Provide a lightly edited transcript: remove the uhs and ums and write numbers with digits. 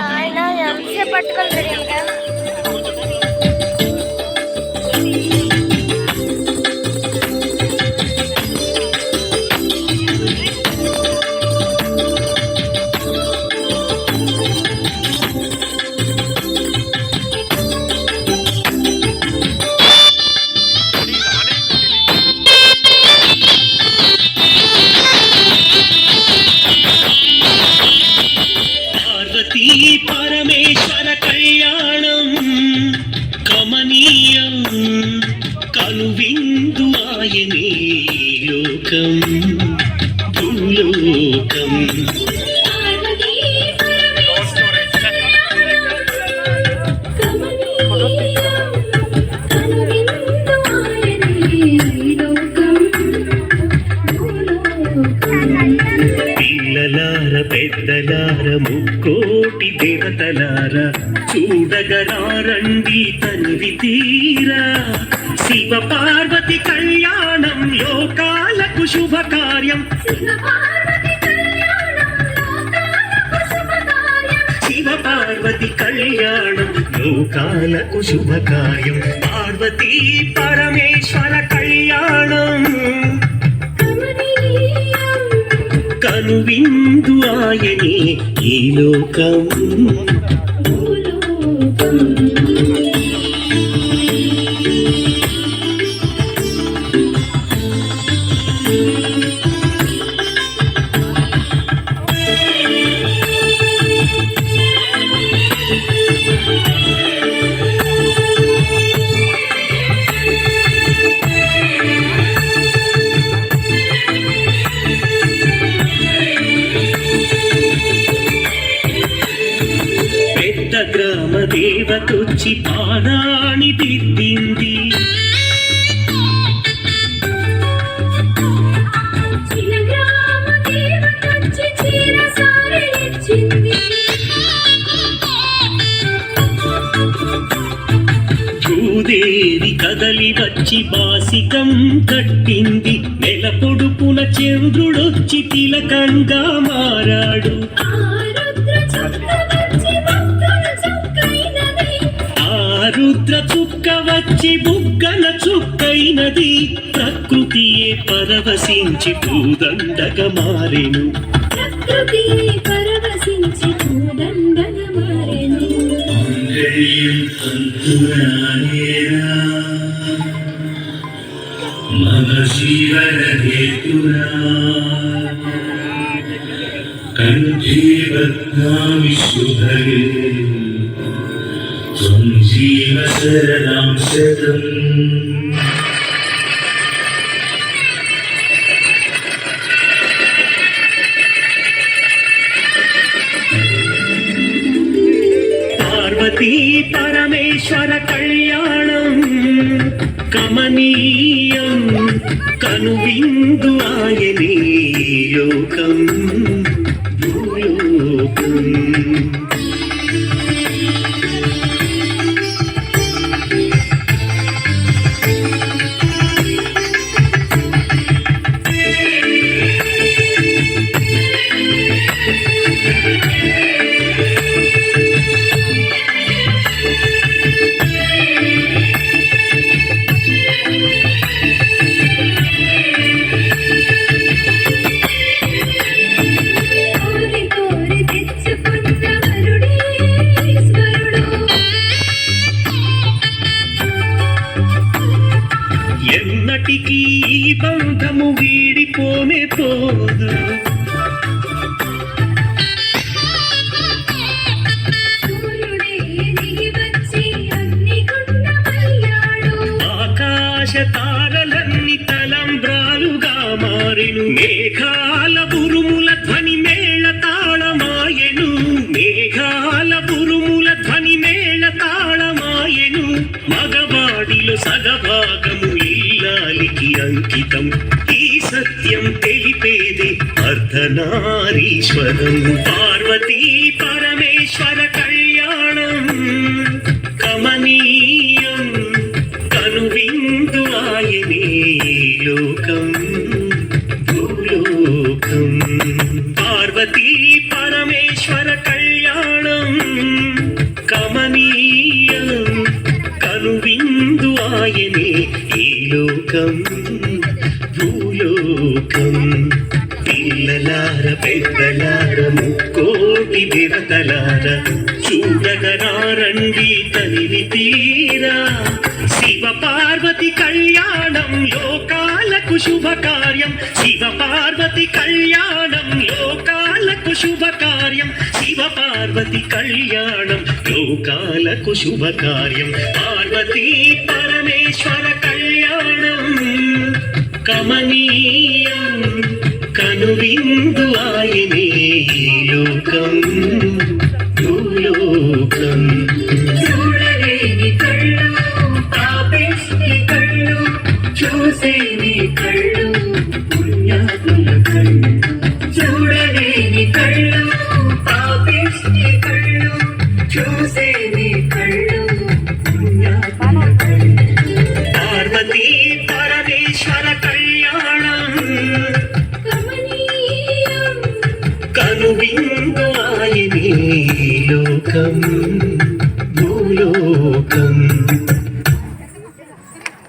ఆయన ఎంతసేపు పట్టుకోలేదు ఇంకా పరమేశ్వర కళ్యాణం కమనీయం కనువిందు ఆయనే లోకం భూలోకం పిల్లలార పెద్దలార ముక్కోటి దేవతలార చూడగరారండి తనివి తీరా శివ పార్వతి కళ్యాణం లోకాలకు శుభకార్యం శివ పార్వతి కళ్యాణం లోకాలకు శుభకార్యం పార్వతీ పరమేశ్వర కళ్యాణం కనువిందు ఆయనే ఈ లోకం గ్రామ దేవతొచ్చి పాదాని దిద్దింది భూదేవి కదలి వచ్చి బాసికం కట్టింది నెల పొడుపున చంద్రుడొచ్చి తిలకంగా మారాడు రుద్ర చుక్క వచ్చి బుగ్గన చుక్కైనది ప్రకృతియే పరవశించి పూదండగా మారెను మన జీవన హేతునా కంఠీబద్ధామి శుభగే జీవ శరణం శతం పార్వతీ పరమేశ్వర కళ్యాణం కమనీయం కనువిందు ఆయనే లోకం భూలోకం ఎన్నటికీ ఈ బంధము వీడిపోనే పోదు ఆకాశ తారలన్నీ తలంబ్రాలుగా మారెను మేఘాల బురుముల ధ్వని మేళ తాళమాయెను మేఘాల బురుముల ధ్వని మేళ తాళమాయెను మగవాడిలో సగభాగము ఇల్లాలికి అంకితం ఈ సత్యం తెలిపేదే అర్ధనారీశ్వరం పార్వతీ పరమేశ్వర కళ్యాణం కమనీయం కనువిందు ఆయనే లోకం భూలోకం పార్వతీ పరమేశ్వర కళ్యాణం కోటి దేవతలార చూడగరారండి తనివి తీరా శివ పార్వతి కళ్యాణం లోకాలకు శుభకార్యం శివ పార్వతి కళ్యాణం లోకాలకు శుభకార్యం శివ పార్వతి కళ్యాణం లోకాలకు శుభకార్యం పార్వతీ పరమేశ్వర కళ్యాణం కమనీయం కనువిందు ఆయనే లోకం భూలోకం చూడలేని కళ్ళు పాపిష్టి కళ్ళు చూసేని కళ్ళు పుణ్యాత్ముల కళ్ళు చూడలేని కళ్ళు పాపిష్టి కళ్ళు చూసేని కళ్ళు పుణ్యాత్ముల కళ్ళు పార్వతీ పరమేశ్వర కళ్యాణం కమనీయం కనువిందు ఆయనే లోకం భూలోకం